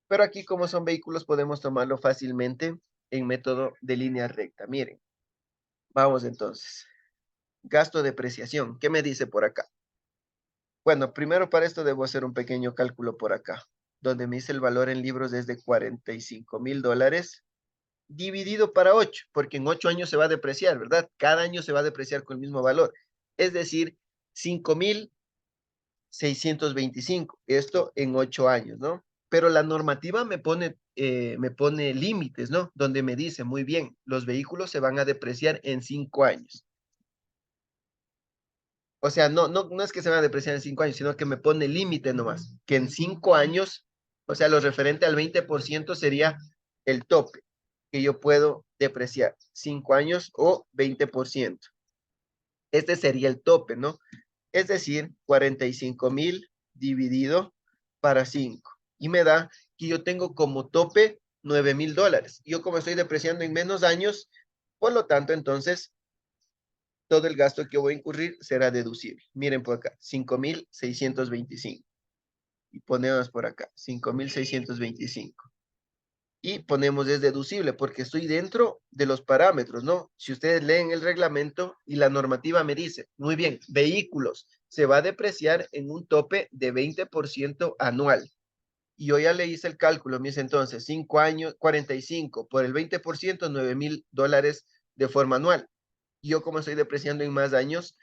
Pero aquí, como son vehículos, podemos tomarlo fácilmente en método de línea recta. Miren, vamos entonces. Gasto de depreciación. ¿Qué me dice por acá? Bueno, primero para esto debo hacer un pequeño cálculo por acá, donde me dice el valor en libros es de $45,000 dividido para 8, porque en 8 años se va a depreciar, ¿verdad? Cada año se va a depreciar con el mismo valor. Es decir, 5,625. Esto en 8 años, ¿no? Pero la normativa me pone límites, ¿no? Donde me dice, muy bien, los vehículos se van a depreciar en 5 años. O sea, no es que se van a depreciar en 5 años, sino que me pone límite nomás, que en 5 años, o sea, lo referente al 20% sería el tope que yo puedo depreciar, 5 años o 20%. Este sería el tope, ¿no? Es decir, 45,000 dividido para 5. Y me da que yo tengo como tope $9,000. Yo como estoy depreciando en menos años, por lo tanto, entonces, todo el gasto que voy a incurrir será deducible. Miren por acá, 5,625. Y ponemos por acá, 5,625. Y ponemos es deducible porque estoy dentro de los parámetros, ¿no? Si ustedes leen el reglamento y la normativa me dice, muy bien, vehículos se va a depreciar en un tope de 20% anual. Y yo ya le hice el cálculo, me dice entonces, 5 años, 45 por el 20%, $9,000 de forma anual. Y yo como estoy depreciando en más años,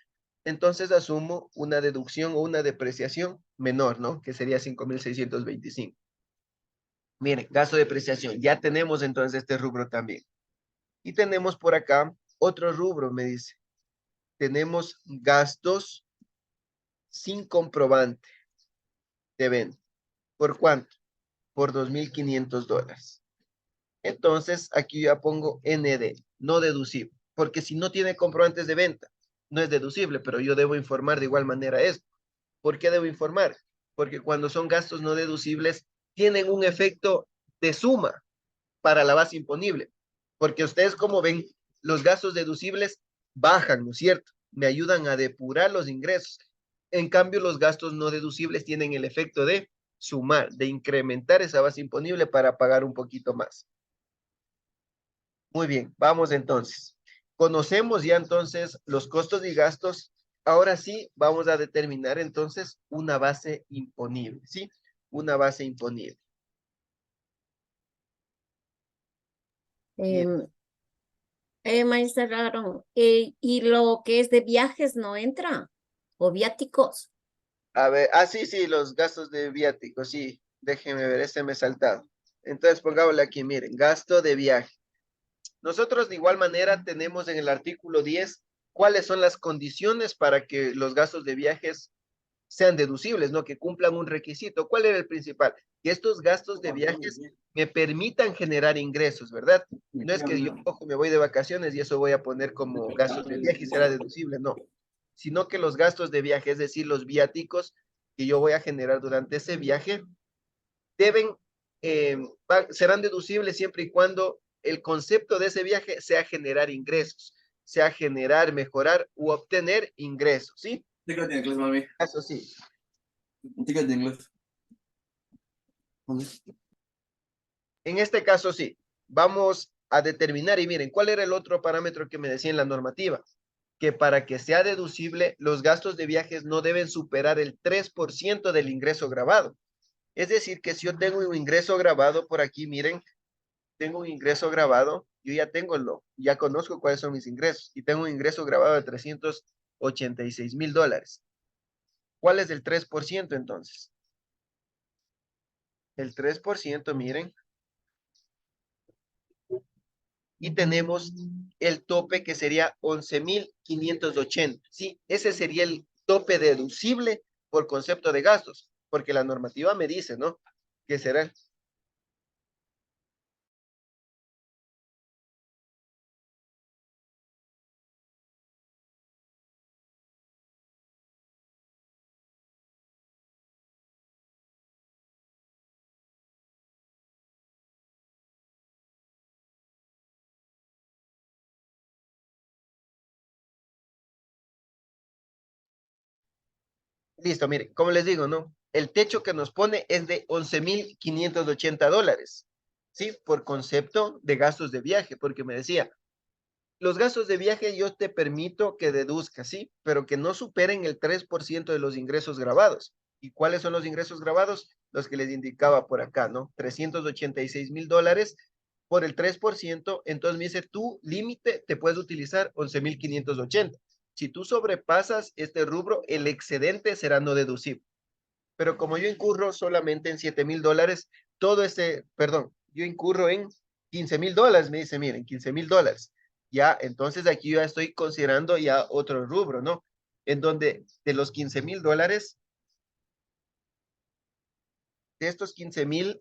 entonces asumo una deducción o una depreciación menor, ¿no? Que sería 5,625. Miren, gasto de depreciación. Ya tenemos entonces este rubro también. Y tenemos por acá otro rubro, me dice. Tenemos gastos sin comprobante de venta. ¿Por cuánto? Por $2,500. Entonces, aquí ya pongo ND, no deducible, porque si no tiene comprobantes de venta, no es deducible, pero yo debo informar de igual manera esto. ¿Por qué debo informar? Porque cuando son gastos no deducibles, tienen un efecto de suma para la base imponible, porque ustedes como ven, los gastos deducibles bajan, ¿no es cierto? Me ayudan a depurar los ingresos. En cambio, los gastos no deducibles tienen el efecto de sumar, de incrementar esa base imponible para pagar un poquito más. Muy bien, vamos entonces. Conocemos ya entonces los costos y gastos. Ahora sí, vamos a determinar entonces una base imponible, ¿sí? Una base imponible. Bien. Maestra Raro, ¿y lo que es de viajes no entra? ¿O viáticos? A ver, sí, los gastos de viáticos, sí. Déjenme ver, este me he saltado. Entonces, pongámosle aquí, miren, gasto de viaje. Nosotros de igual manera tenemos en el artículo 10 cuáles son las condiciones para que los gastos de viajes sean deducibles, ¿no? Que cumplan un requisito. ¿Cuál era el principal? Que estos gastos de viajes me permitan generar ingresos, ¿verdad? No es que yo cojo, me voy de vacaciones y eso voy a poner como gastos de viaje y será deducible, no. Sino que los gastos de viaje, es decir, los viáticos que yo voy a generar durante ese viaje, deben, serán deducibles siempre y cuando el concepto de ese viaje sea generar ingresos, sea generar, mejorar u obtener ingresos, ¿sí? Ticket de inglés, mami. Eso sí. Ticket de inglés. En este caso sí. Vamos a determinar, y miren, ¿cuál era el otro parámetro que me decía en la normativa? Que para que sea deducible, los gastos de viajes no deben superar el 3% del ingreso grabado. Es decir, que si yo tengo un ingreso grabado por aquí, miren, tengo un ingreso grabado, yo ya tengo ya conozco cuáles son mis ingresos, y tengo un ingreso grabado de $386,000. ¿Cuál es el 3% entonces? El 3%, miren, y tenemos el tope que sería 11,580. Sí, ese sería el tope deducible por concepto de gastos, porque la normativa me dice, ¿no? Que será. Listo, mire, como les digo, ¿no? El techo que nos pone es de $11,580, ¿sí? Por concepto de gastos de viaje, porque me decía, los gastos de viaje yo te permito que deduzcas, ¿sí? Pero que no superen el 3% de los ingresos grabados. ¿Y cuáles son los ingresos grabados? Los que les indicaba por acá, ¿no? $386,000 por el 3%, entonces me dice, tu límite te puedes utilizar 11,580. Si tú sobrepasas este rubro, el excedente será no deducible. Pero como yo incurro solamente en $7,000, yo incurro en $15,000, me dice, miren, $15,000. Ya, entonces aquí yo ya estoy considerando ya otro rubro, ¿no? En donde de los $15,000, de estos 15,000,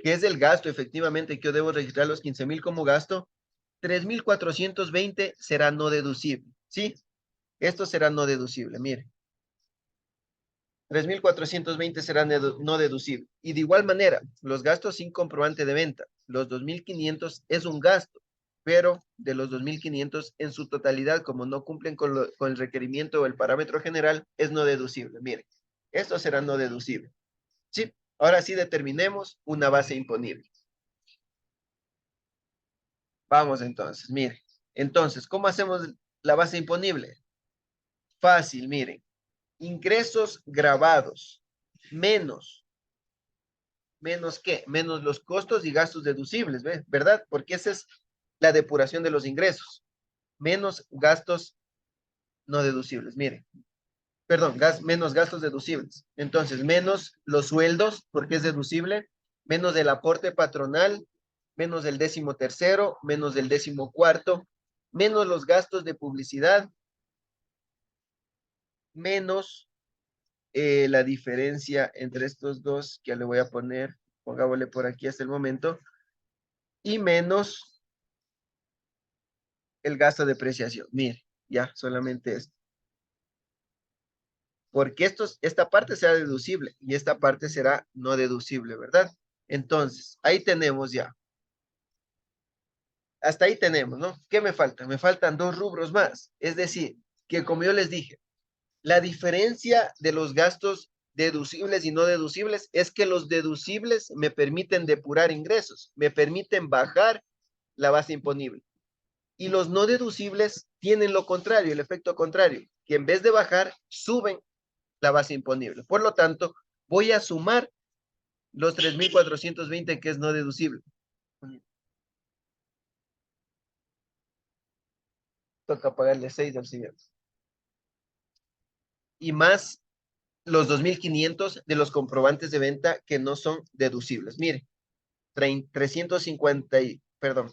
que es el gasto efectivamente que yo debo registrar los 15,000 como gasto, 3,420 será no deducible, ¿sí? Esto será no deducible, mire. 3,420 será no deducible. Y de igual manera, los gastos sin comprobante de venta, los 2,500 es un gasto, pero de los 2,500 en su totalidad, como no cumplen con el requerimiento o el parámetro general, es no deducible. Miren, esto será no deducible. Sí, ahora sí determinemos una base imponible. Vamos entonces, mire. Entonces, ¿cómo hacemos la base imponible? Fácil, miren. Ingresos grabados menos. ¿Menos qué? Menos los costos y gastos deducibles, ¿ve? ¿Verdad? Porque esa es la depuración de los ingresos. Menos gastos no deducibles, miren. Perdón, menos gastos deducibles. Entonces, menos los sueldos, porque es deducible, menos el aporte patronal, menos el 13º, menos el 14º, menos los gastos de publicidad, menos la diferencia entre estos dos, que ya le voy a poner, pongámosle por aquí hasta el momento, y menos el gasto de depreciación. Mire, ya, solamente esto. Porque esta parte será deducible y esta parte será no deducible, ¿verdad? Entonces, ahí tenemos ya. Hasta ahí tenemos, ¿no? ¿Qué me falta? Me faltan 2 rubros más. Es decir, que como yo les dije, la diferencia de los gastos deducibles y no deducibles es que los deducibles me permiten depurar ingresos, me permiten bajar la base imponible. Y los no deducibles tienen lo contrario, el efecto contrario, que en vez de bajar, suben la base imponible. Por lo tanto, voy a sumar los 3.420 que es no deducible. Toca pagarle 6 al siguiente. Y más los 2.500 de los comprobantes de venta que no son deducibles. Mire, 350 y, perdón.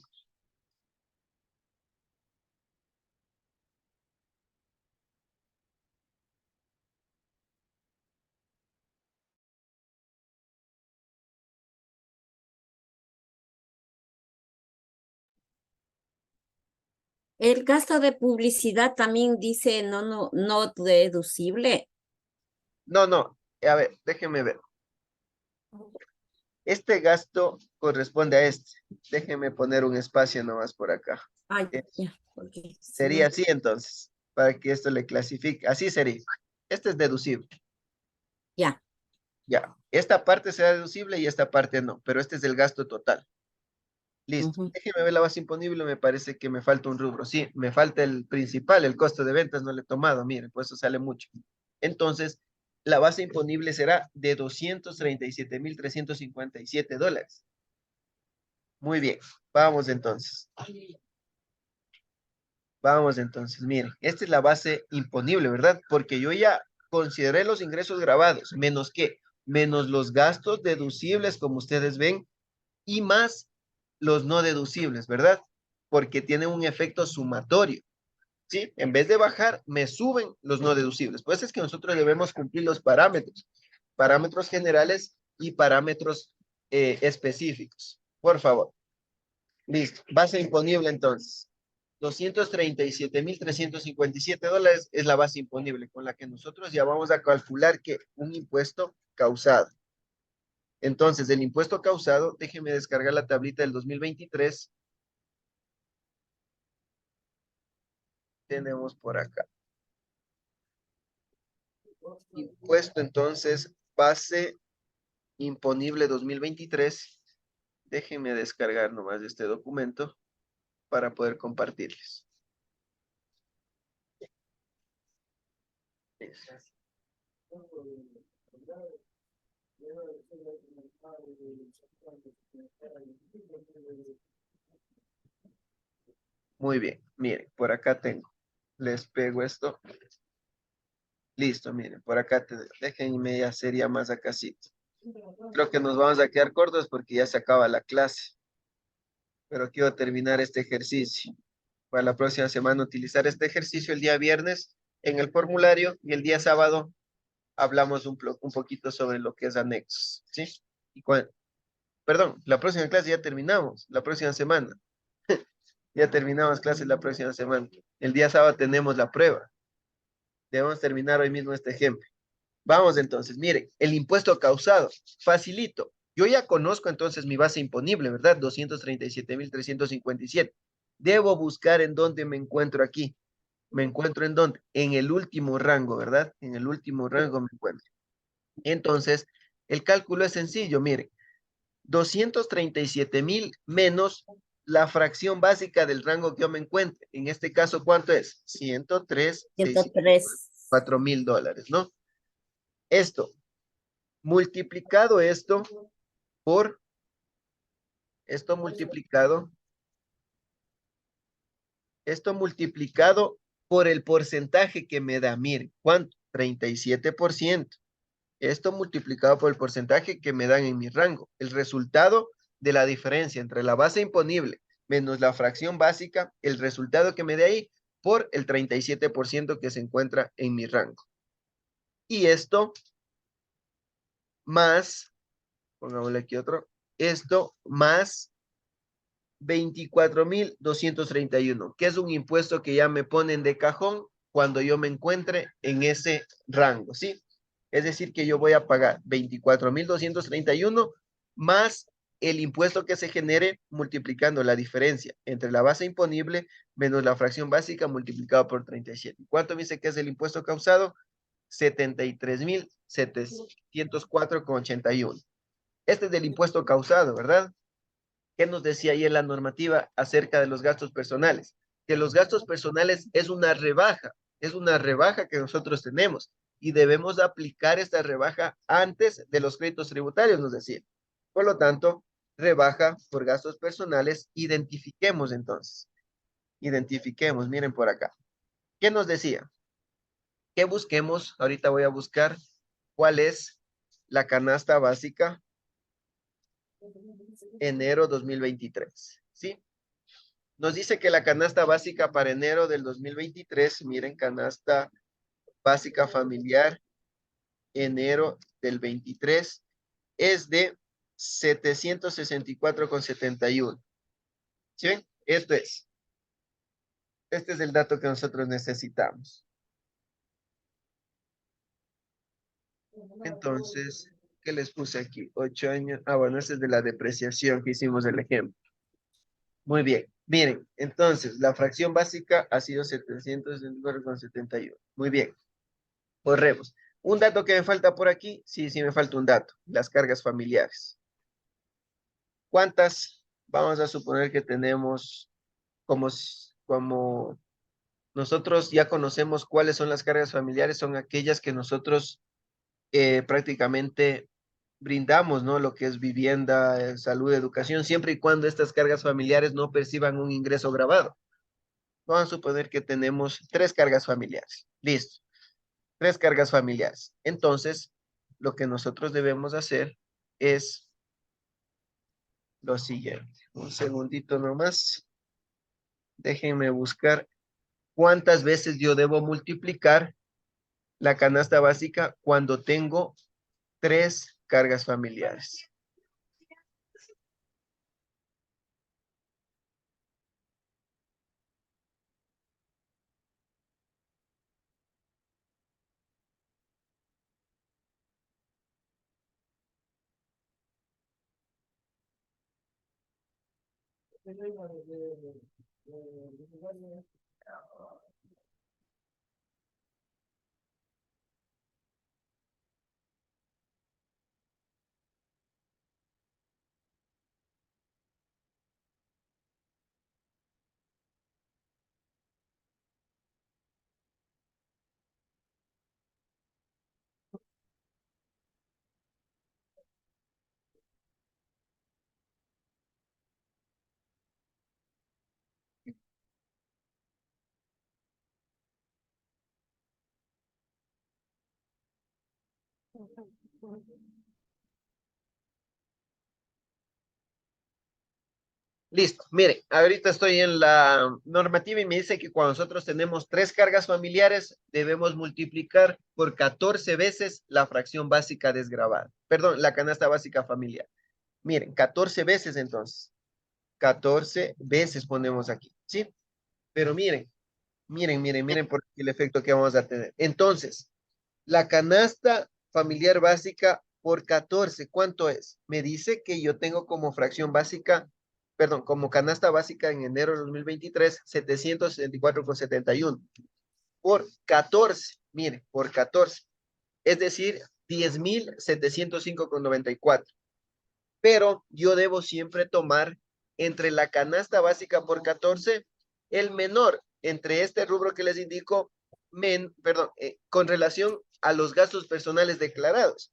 El gasto de publicidad también dice no deducible. No, a ver, déjeme ver. Este gasto corresponde a este. Déjeme poner un espacio nomás por acá. Ay, ya, porque si Sería no- así entonces, para que esto le clasifique. Así sería. Este es deducible. ya. Ya, esta parte será deducible y esta parte no, pero este es el gasto total. Listo. Ujú. Déjeme ver la base imponible, me parece que me falta un rubro. Sí, me falta el principal, el costo de ventas, no le he tomado, miren, pues eso sale mucho. Entonces, la base imponible será de $237,357. Muy bien, vamos entonces. Vamos entonces, miren, esta es la base imponible, ¿verdad? Porque yo ya consideré los ingresos grabados, menos qué, menos los gastos deducibles, como ustedes ven, y más los no deducibles, ¿verdad? Porque tiene un efecto sumatorio, ¿sí? En vez de bajar, me suben los no deducibles. Pues es que nosotros debemos cumplir los parámetros, parámetros generales y parámetros específicos. Por favor. Listo. Base imponible entonces. $237,357 es la base imponible con la que nosotros ya vamos a calcular que un impuesto causado. Entonces, el impuesto causado, déjenme descargar la tablita del 2023. Tenemos por acá. Impuesto, entonces, base imponible 2023. Déjenme descargar nomás este documento para poder compartirles. Muy bien, miren, por acá tengo. Les pego esto. Listo, miren, por acá déjenme ya sería más acá sí. Creo que nos vamos a quedar cortos porque ya se acaba la clase. Pero quiero terminar este ejercicio. Para la próxima semana utilizar este ejercicio el día viernes en el formulario y el día sábado hablamos un poquito sobre lo que es anexos, ¿sí? Perdón, la próxima clase ya terminamos, la próxima semana. Ya terminamos clases la próxima semana. El día sábado tenemos la prueba. Debemos terminar hoy mismo este ejemplo. Vamos entonces, miren, el impuesto causado, facilito. Yo ya conozco entonces mi base imponible, ¿verdad? 237,357. Debo buscar en dónde me encuentro aquí. ¿Me encuentro en dónde? En el último rango, ¿verdad? En el último rango me encuentro. Entonces, el cálculo es sencillo, miren. 237,000 menos la fracción básica del rango que yo me encuentre. En este caso, ¿cuánto es? 103,600. 103. 4,000 dólares, ¿no? Esto, multiplicado por, esto multiplicado por el porcentaje que me da, mire, ¿cuánto? 37%. Esto multiplicado por el porcentaje que me dan en mi rango. El resultado de la diferencia entre la base imponible menos la fracción básica, el resultado que me dé ahí por el 37% que se encuentra en mi rango. Y esto más, pongámosle aquí otro, esto más 24,231, que es un impuesto que ya me ponen de cajón cuando yo me encuentre en ese rango, ¿sí? Es decir, que yo voy a pagar 24,231 más el impuesto que se genere multiplicando la diferencia entre la base imponible menos la fracción básica multiplicado por 37. ¿Cuánto me dice que es el impuesto causado? 73,704,81. Este es del impuesto causado, ¿verdad? ¿Qué nos decía ayer la normativa acerca de los gastos personales? Que los gastos personales es una rebaja que nosotros tenemos y debemos aplicar esta rebaja antes de los créditos tributarios, nos decía. Por lo tanto, rebaja por gastos personales, identifiquemos entonces. Identifiquemos, miren por acá. ¿Qué nos decía? Que busquemos, ahorita voy a buscar cuál es la canasta básica enero 2023, ¿sí? Nos dice que la canasta básica para enero del 2023, miren, canasta básica familiar, enero del 23, es de 764,71. ¿Sí ven? Este es el dato que nosotros necesitamos. Entonces, ¿qué les puse aquí? 8 años. Ah, bueno, este es de la depreciación que hicimos el ejemplo. Muy bien. Miren, entonces, la fracción básica ha sido 764,71. Muy bien. Corremos. Un dato que me falta por aquí. Sí, sí me falta un dato. Las cargas familiares. ¿Cuántas? Vamos a suponer que tenemos como nosotros ya conocemos cuáles son las cargas familiares, son aquellas que nosotros prácticamente brindamos, ¿no? Lo que es vivienda, salud, educación, siempre y cuando estas cargas familiares no perciban un ingreso grabado. Vamos a suponer que tenemos 3 cargas familiares. Listo. 3 cargas familiares. Entonces, lo que nosotros debemos hacer es lo siguiente. Un segundito nomás. Déjenme buscar cuántas veces yo debo multiplicar la canasta básica cuando tengo 3 cargas familiares. Listo. Mire, ahorita estoy en la normativa y me dice que cuando nosotros tenemos 3 cargas familiares, debemos multiplicar por 14 veces la fracción básica desgravada. Perdón, la canasta básica familiar. Miren, 14 veces entonces. 14 veces ponemos aquí, ¿sí? Pero miren por el efecto que vamos a tener. Entonces, la canasta familiar básica por 14, ¿cuánto es? Me dice que yo tengo como fracción básica, perdón, como canasta básica en enero de 2023, 764,71. Por 14, mire, por 14. Es decir, 10,705,94. Pero yo debo siempre tomar entre la canasta básica por 14, el menor, entre este rubro que les indico, con relación a los gastos personales declarados.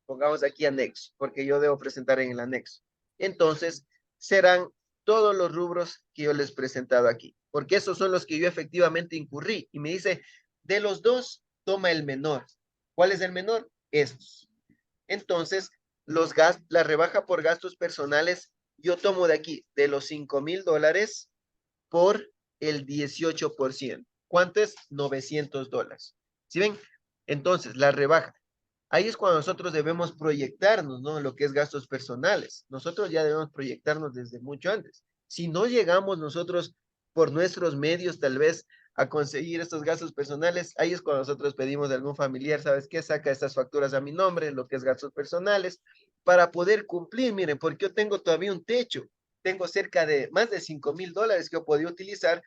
Pongamos aquí anexo, porque yo debo presentar en el anexo. Entonces, serán todos los rubros que yo les he presentado aquí, porque esos son los que yo efectivamente incurrí. Y me dice, de los dos, toma el menor. ¿Cuál es el menor? Estos. Entonces, la rebaja por gastos personales, yo tomo de aquí, de los $5,000 por el 18%. ¿Cuánto es? $900. ¿Sí ven? Entonces, la rebaja. Ahí es cuando nosotros debemos proyectarnos, ¿no? Lo que es gastos personales. Nosotros ya debemos proyectarnos desde mucho antes. Si no llegamos nosotros por nuestros medios, tal vez, a conseguir estos gastos personales, ahí es cuando nosotros pedimos de algún familiar, ¿sabes qué? Saca estas facturas a mi nombre, lo que es gastos personales, para poder cumplir. Miren, porque yo tengo todavía un techo. Tengo cerca de más de $5,000 que yo podía utilizar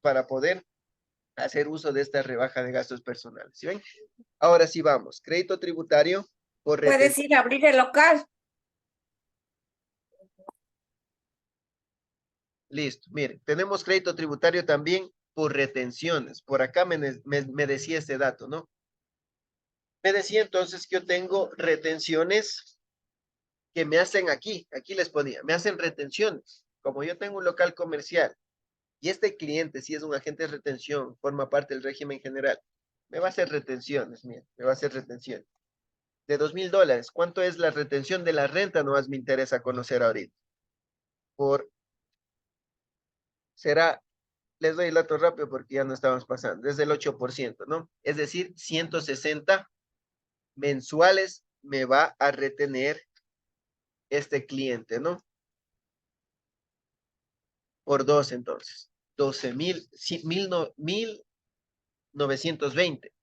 para poder hacer uso de esta rebaja de gastos personales. ¿Sí ven? Ahora sí vamos. Crédito tributario por Puedes ir a abrir el local. Listo. Miren, tenemos crédito tributario también por retenciones. Por acá me decía este dato, ¿no? Me decía entonces que yo tengo retenciones que me hacen aquí les ponía, me hacen retenciones. Como yo tengo un local comercial y este cliente, si es un agente de retención, forma parte del régimen general, me va a hacer retenciones, mira, me va a hacer retenciones. De $2,000, ¿cuánto es la retención de la renta? No más me interesa conocer ahorita. Será, les doy el dato rápido porque ya no estamos pasando, es del 8%, ¿no? Es decir, 160 mensuales me va a retener este cliente, ¿no? Por 2 entonces, 1,920,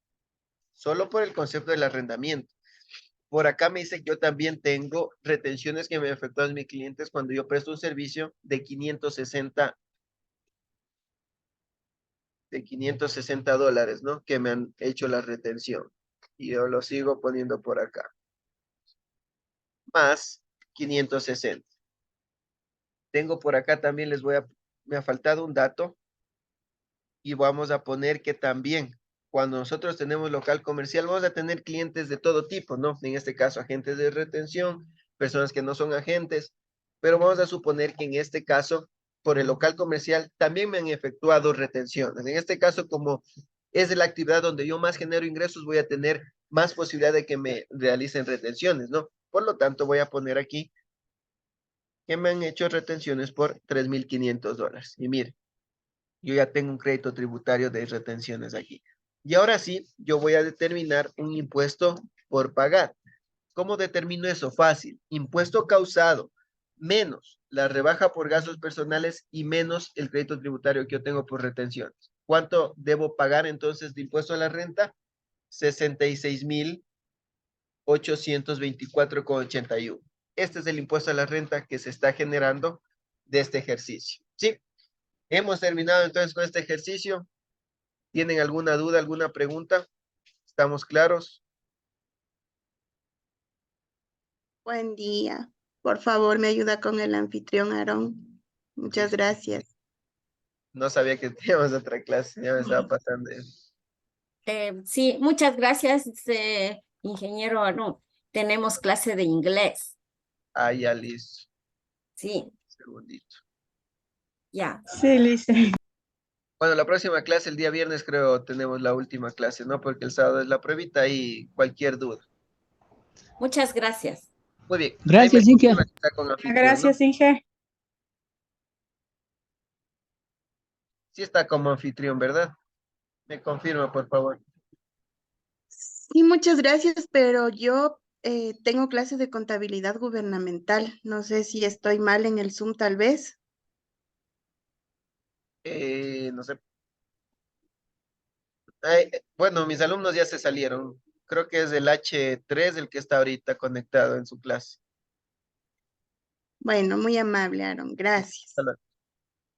solo por el concepto del arrendamiento. Por acá me dice que yo también tengo retenciones que me efectúan mis clientes cuando yo presto un servicio de 560 $560, ¿no? Que me han hecho la retención. Y yo lo sigo poniendo por acá. Más 560. Tengo por acá también, me ha faltado un dato. Y vamos a poner que también, cuando nosotros tenemos local comercial, vamos a tener clientes de todo tipo, ¿no? En este caso, agentes de retención, personas que no son agentes, pero vamos a suponer que en este caso, por el local comercial, también me han efectuado retenciones. En este caso, como es la actividad donde yo más genero ingresos, voy a tener más posibilidad de que me realicen retenciones, ¿no? Por lo tanto, voy a poner aquí que me han hecho retenciones por $3,500. Y mire, yo ya tengo un crédito tributario de retenciones aquí. Y ahora sí, yo voy a determinar un impuesto por pagar. ¿Cómo determino eso? Fácil. Impuesto causado menos la rebaja por gastos personales y menos el crédito tributario que yo tengo por retenciones. ¿Cuánto debo pagar entonces de impuesto a la renta? 66,824,81. Este es el impuesto a la renta que se está generando de este ejercicio. ¿Sí? Hemos terminado entonces con este ejercicio. ¿Tienen alguna duda, alguna pregunta? ¿Estamos claros? Buen día. Por favor, me ayuda con el anfitrión Aarón. Muchas Listo. gracias. No sabía que teníamos otra clase, ya me estaba pasando. Sí, muchas gracias, ingeniero Aaron. Tenemos clase de inglés. Ah, ya listo. Sí, Un segundito. ya. Sí, Lisa. Bueno, la próxima clase, el día viernes, creo, tenemos la última clase, ¿no? Porque el sábado es la pruebita y cualquier duda. Muchas gracias. Muy bien. Ahí me Gracias, Inge. confirma que está con anfitrión, ¿no? Gracias, Inge. Sí está como anfitrión, ¿verdad? Me confirma, por favor. Sí, muchas gracias, pero yo tengo clases de contabilidad gubernamental. No sé si estoy mal en el Zoom, tal vez. No sé. Ay, bueno, mis alumnos ya se salieron. Creo que es el H3 el que está ahorita conectado en su clase. Bueno, muy amable, Aaron. Gracias. Hasta luego.